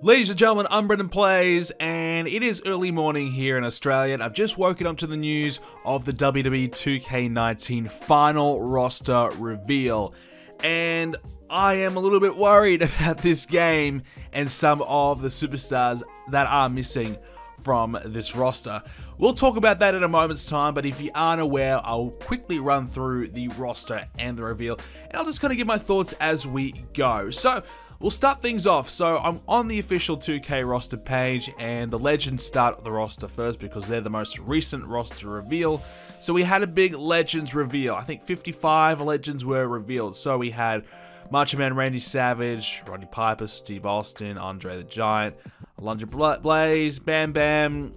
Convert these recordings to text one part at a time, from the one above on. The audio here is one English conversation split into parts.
Ladies and gentlemen, I'm BrendenPlayz, and it is early morning here in Australia, and I've just woken up to the news of the WWE 2k19 final roster reveal, and I am a little bit worried about this game and some of the superstars that are missing from this roster. We'll talk about that in a moment's time, but if you aren't aware, I'll quickly run through the roster and the reveal, and I'll just kind of give my thoughts as we go. So, we'll start things off. So I'm on the official 2K roster page, and the Legends start the roster first because they're the most recent roster reveal. So we had a big Legends reveal. I think 55 Legends were revealed. So we had Macho Man Randy Savage, Roddy Piper, Steve Austin, Andre the Giant, Alundra Blaze, Bam Bam,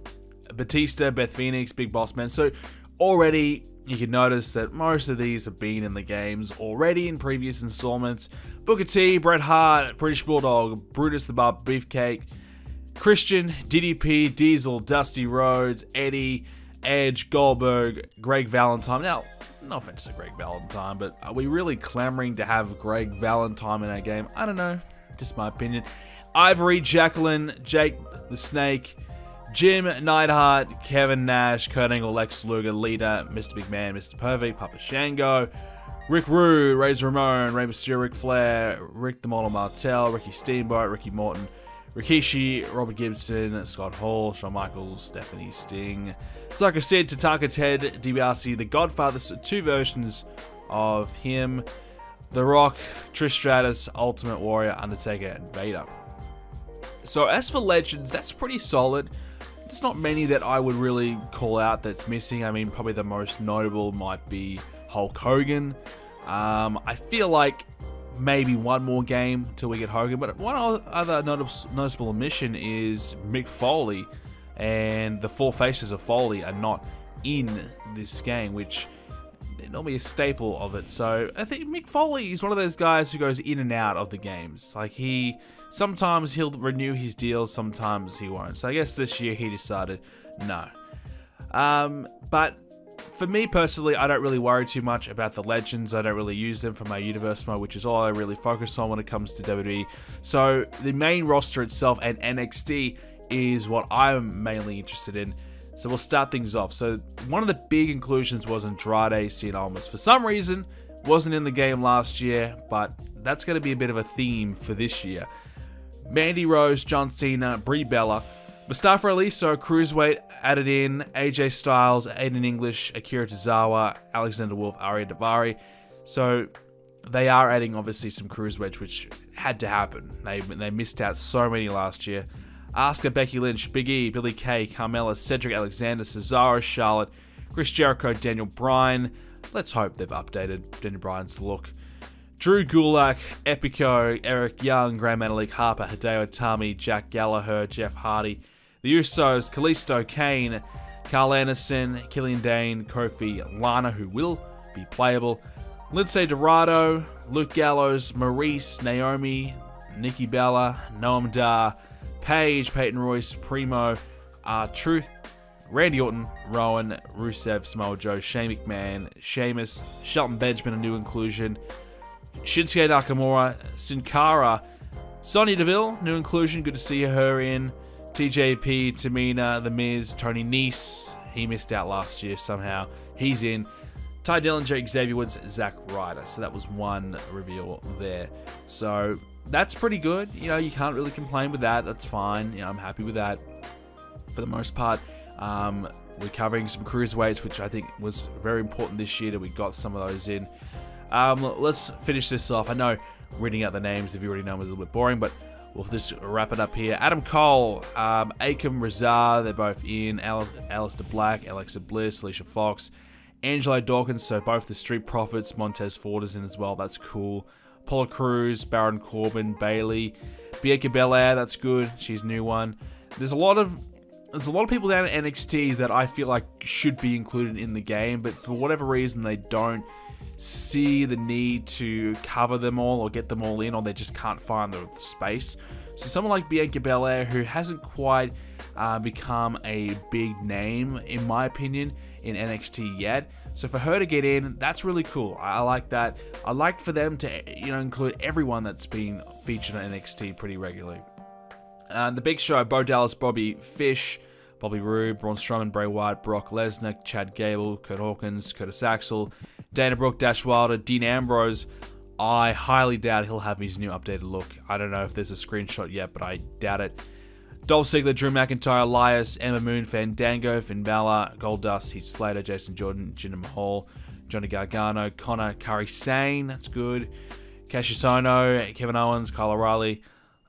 Batista, Beth Phoenix, Big Boss Man. So already you can notice that most of these have been in the games already in previous installments. Booker T, Bret Hart, British Bulldog, Brutus the Barber Beefcake, Christian, DDP, Diesel, Dusty Rhodes, Eddie, Edge, Goldberg, Greg Valentine. Now, no offense to Greg Valentine, but are we really clamoring to have Greg Valentine in our game? I don't know, just my opinion. Ivory, Jacqueline, Jake the Snake, Jim Neidhart, Kevin Nash, Kurt Angle, Lex Luger, Lita, Mr. Big Man, Mr. Perfect, Papa Shango, Rick Rude, Razor Ramon, Rey Mysterio, Ric Flair, Rick the Model Martel, Ricky Steamboat, Ricky Morton, Rikishi, Robert Gibson, Scott Hall, Shawn Michaels, Stephanie Sting. So like I said, Tatanka Ted DiBiase, The Godfather, so two versions of him, The Rock, Trish Stratus, Ultimate Warrior, Undertaker, and Vader. So as for Legends, that's pretty solid. There's not many that I would really call out that's missing. I mean, probably the most notable might be Hulk Hogan. I feel like maybe one more game till we get Hogan, but one other noticeable omission is Mick Foley, and the four faces of Foley are not in this game, which is normally a staple of it. So I think Mick Foley is one of those guys who goes in and out of the games. Like sometimes he'll renew his deals, sometimes he won't. So I guess this year he decided no. But for me personally, I don't really worry too much about the Legends. I don't really use them for my universe mode, which is all I really focus on when it comes to WWE. So the main roster itself and NXT is what I'm mainly interested in. So we'll start things off. So one of the big inclusions was Andrade Cien Almas. For some reason, wasn't in the game last year, but that's going to be a bit of a theme for this year. Mandy Rose, John Cena, Brie Bella, Mustafa Ali, so Cruiserweight added in, AJ Styles, Aiden English, Akira Tozawa, Alexander Wolf, Arya Daivari. So they are adding obviously some Cruiserweights, which had to happen. They missed out so many last year. Asuka, Becky Lynch, Big E, Billie Kay, Carmella, Cedric Alexander, Cesaro, Charlotte, Chris Jericho, Daniel Bryan. Let's hope they've updated Daniel Bryan's look. Drew Gulak, Epico, Eric Young, Grand Metalik, Harper, Hideo Itami, Jack Gallagher, Jeff Hardy, The Usos, Kalisto, Kane, Carl Anderson, Killian Dane, Kofi, Lana, who will be playable, Lindsay Dorado, Luke Gallows, Maurice, Naomi, Nikki Bella, Noam Dar, Paige, Peyton Royce, Primo, Truth, Randy Orton, Rowan, Rusev, Samoa Joe, Shane McMahon, Sheamus, Shelton Benjamin, a new inclusion, Shinsuke Nakamura, Sin Cara, Sonya Deville, new inclusion, good to see her in, TJP, Tamina, The Miz, Tony Nese, he missed out last year somehow, he's in, Ty Dillinger, Xavier Woods, Zack Ryder, so that was one reveal there. So that's pretty good, you know, you can't really complain with that, that's fine, you know, I'm happy with that for the most part. We're covering some cruiserweights, which I think was very important this year that we got some of those in. Let's finish this off. I know reading out the names, if you already know them, is a little bit boring, but we'll just wrap it up here. Adam Cole, Akam Razar, they're both in. Aleister Black, Alexa Bliss, Alicia Fox, Angelo Dawkins, so both the Street Profits. Montez Ford is in as well, that's cool. Apollo Crews, Baron Corbin, Bayley, Bianca Belair, that's good, she's a new one. There's a lot of people down at NXT that I feel like should be included in the game, but for whatever reason they don't see the need to cover them all or get them all in, or they just can't find the space. So someone like Bianca Belair, who hasn't quite become a big name, in my opinion, in NXT yet. So for her to get in, that's really cool. I like that. I like for them to, you know, include everyone that's been featured on NXT pretty regularly. The Big Show, Bo Dallas, Bobby Fish, Bobby Roode, Braun Strowman, Bray Wyatt, Brock Lesnar, Chad Gable, Kurt Hawkins, Curtis Axel, Dana Brooke, Dash Wilder, Dean Ambrose. I highly doubt he'll have his new updated look. I don't know if there's a screenshot yet, but I doubt it. Dolph Ziggler, Drew McIntyre, Elias, Emma Moon, Fandango, Finn Balor, Goldust, Heath Slater, Jason Jordan, Jinder Mahal, Johnny Gargano, Connor, Kari Sane, that's good. Cassius Ohno, Kevin Owens, Kyle O'Reilly,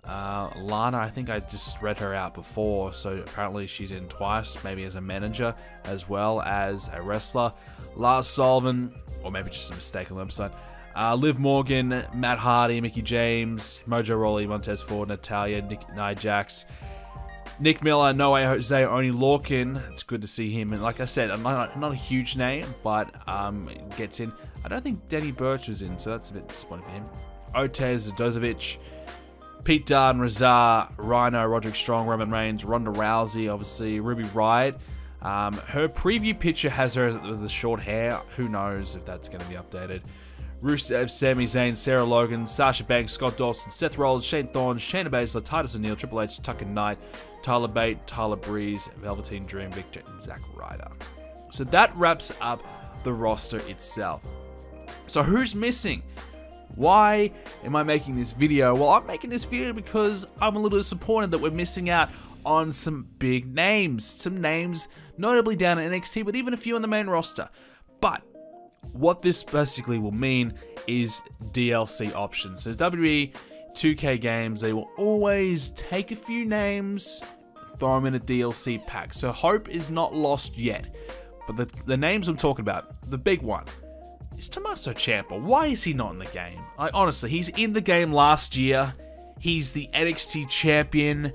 Lana, I think I just read her out before, so apparently she's in twice, maybe as a manager as well as a wrestler. Lars Sullivan, or maybe just a mistake on the website. Liv Morgan, Matt Hardy, Mickey James, Mojo Rawley, Montez Ford, Natalia, Nia Jax, Nick Miller, No Way Jose, Oni Lorcan. It's good to see him. And like I said, not a huge name, but gets in. I don't think Danny Burch was in, so that's a bit disappointing for him. Otez, Dozovic, Pete Dunne, Razar, Rhino, Roderick Strong, Roman Reigns, Ronda Rousey, obviously, Ruby Riott. Her preview picture has her with the short hair. Who knows if that's going to be updated. Rusev, Sami Zayn, Sarah Logan, Sasha Banks, Scott Dawson, Seth Rollins, Shane Thorne, Shayna Baszler, Titus O'Neil, Triple H, Tucker Knight, Tyler Bate, Tyler Breeze, Velveteen Dream, Victor, and Zack Ryder. So that wraps up the roster itself. So who's missing? Why am I making this video? Well, I'm making this video because I'm a little disappointed that we're missing out on some big names. Some names notably down at NXT, but even a few on the main roster. But what this basically will mean is DLC options. So WWE 2K games, they will always take a few names, throw them in a DLC pack. So hope is not lost yet. But the names I'm talking about, the big one, is Tommaso Ciampa. Why is he not in the game? Honestly, he's in the game last year. He's the NXT champion.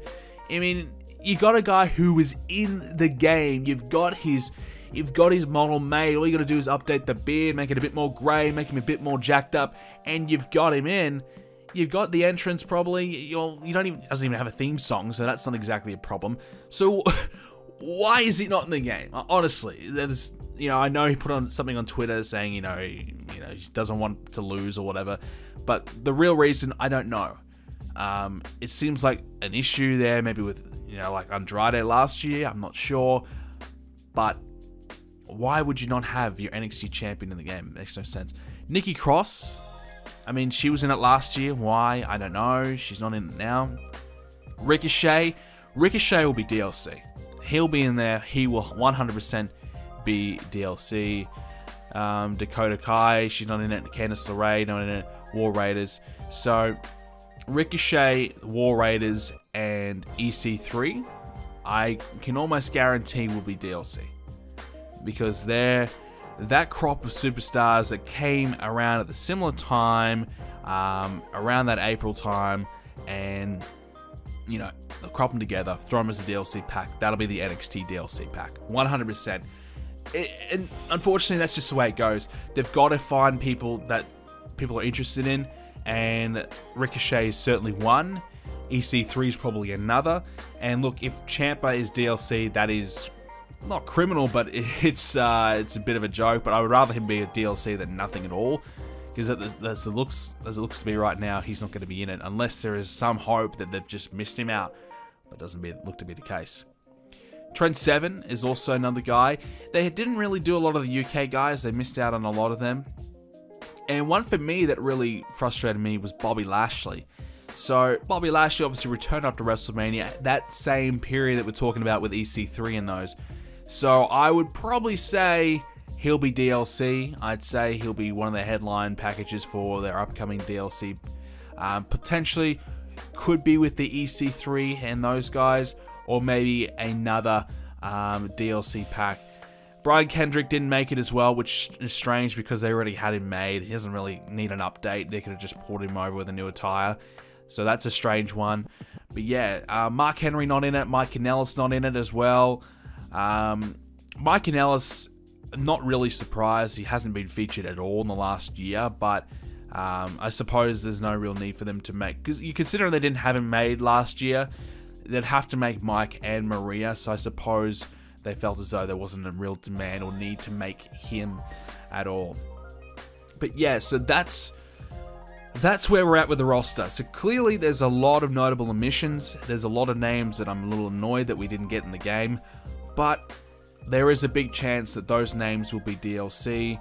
I mean, you got a guy who is in the game. You've got his model made. All you got to do is update the beard, make it a bit more grey, make him a bit more jacked up, and you've got him in. You've got the entrance probably. Doesn't even have a theme song, so that's not exactly a problem. So why is he not in the game? Honestly, I know he put on something on Twitter saying, he doesn't want to lose or whatever, but the real reason, I don't know. It seems like an issue there, maybe with, like Andrade last year, I'm not sure, but why would you not have your NXT champion in the game? It makes no sense. Nikki Cross, I mean, she was in it last year. Why? I don't know. She's not in it now. Ricochet will be DLC. He'll be in there. He will 100% be DLC. Dakota Kai, she's not in it. Candice LeRae, not in it. War Raiders. So, Ricochet, War Raiders, and EC3, I can almost guarantee will be DLC. Because that crop of superstars that came around at the similar time, around that April time, and they'll crop them together, throw them as a DLC pack. That'll be the NXT DLC pack, 100%. And unfortunately, that's just the way it goes. They've got to find people that people are interested in, and Ricochet is certainly one. EC3 is probably another. And look, if Ciampa is DLC, that is not criminal, but it's a bit of a joke. But I would rather him be a DLC than nothing at all, because as it looks to be right now, he's not going to be in it unless there is some hope that they've just missed him out. That doesn't look to be the case. Trent Seven is also another guy. They didn't really do a lot of the UK guys. They missed out on a lot of them. And one for me that really frustrated me was Bobby Lashley. So Bobby Lashley obviously returned after WrestleMania, that same period that we're talking about with EC3 and those. So I would probably say he'll be DLC. I'd say he'll be one of the headline packages for their upcoming DLC. Potentially could be with the EC3 and those guys, or maybe another DLC pack. Brian Kendrick didn't make it as well, which is strange because they already had him made. He doesn't really need an update. They could have just poured him over with a new attire. So that's a strange one. But yeah, Mark Henry not in it. Mike Kanellis not in it as well. Mike Kanellis, not really surprised. He hasn't been featured at all in the last year. But I suppose there's no real need for them to make... Because you consider they didn't have him made last year. They'd have to make Mike and Maria. So I suppose they felt as though there wasn't a real demand or need to make him at all. But yeah, so that's that's where we're at with the roster. So clearly there's a lot of notable omissions. There's a lot of names that I'm a little annoyed that we didn't get in the game. But there is a big chance that those names will be DLC.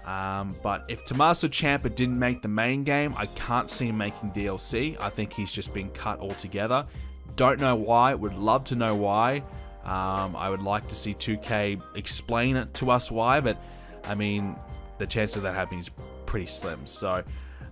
But if Tommaso Ciampa didn't make the main game, I can't see him making DLC. I think he's just been cut altogether. Don't know why. Would love to know why. I would like to see 2K explain it to us why, but I mean, the chance of that happening is pretty slim. So,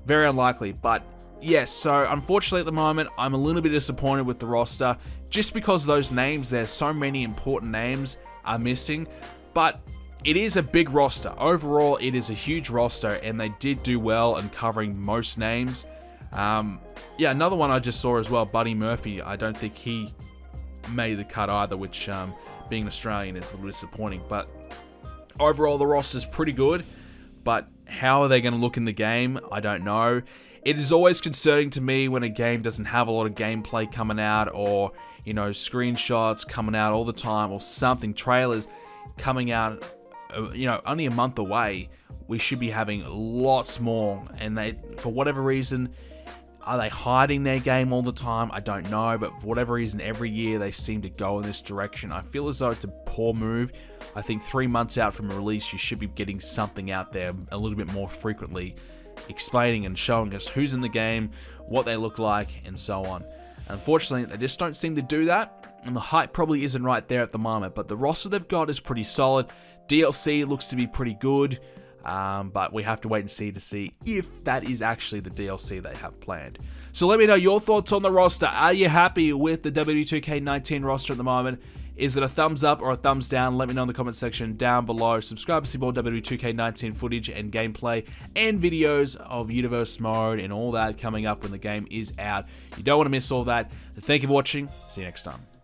very unlikely. But yes, so unfortunately at the moment, I'm a little bit disappointed with the roster just because those names, there's so many important names are missing. But it is a big roster. Overall, it is a huge roster, and they did do well in covering most names. Yeah, another one I just saw as well, Buddy Murphy. I don't think he made the cut either, which being Australian is a little disappointing. But overall, the roster's pretty good. But how are they going to look in the game? I don't know. It is always concerning to me when a game doesn't have a lot of gameplay coming out, or, you know, screenshots coming out all the time, or something, trailers coming out, you know, only a month away. We should be having lots more, and they, for whatever reason, are they hiding their game all the time? I don't know, but for whatever reason, every year they seem to go in this direction. I feel as though it's a poor move. I think 3 months out from a release, you should be getting something out there a little bit more frequently, explaining and showing us who's in the game, what they look like, and so on. Unfortunately, they just don't seem to do that, and the hype probably isn't right there at the moment, but the roster they've got is pretty solid. DLC looks to be pretty good, but we have to wait and see if that is actually the DLC they have planned. So let me know your thoughts on the roster. Are you happy with the WWE 2k19 roster at the moment? Is it a thumbs up or a thumbs down? Let me know in the comment section down below. Subscribe to see more WWE 2k19 footage and gameplay and videos of Universe Mode and all that coming up when the game is out. You don't want to miss all that. Thank you for watching. See you next time.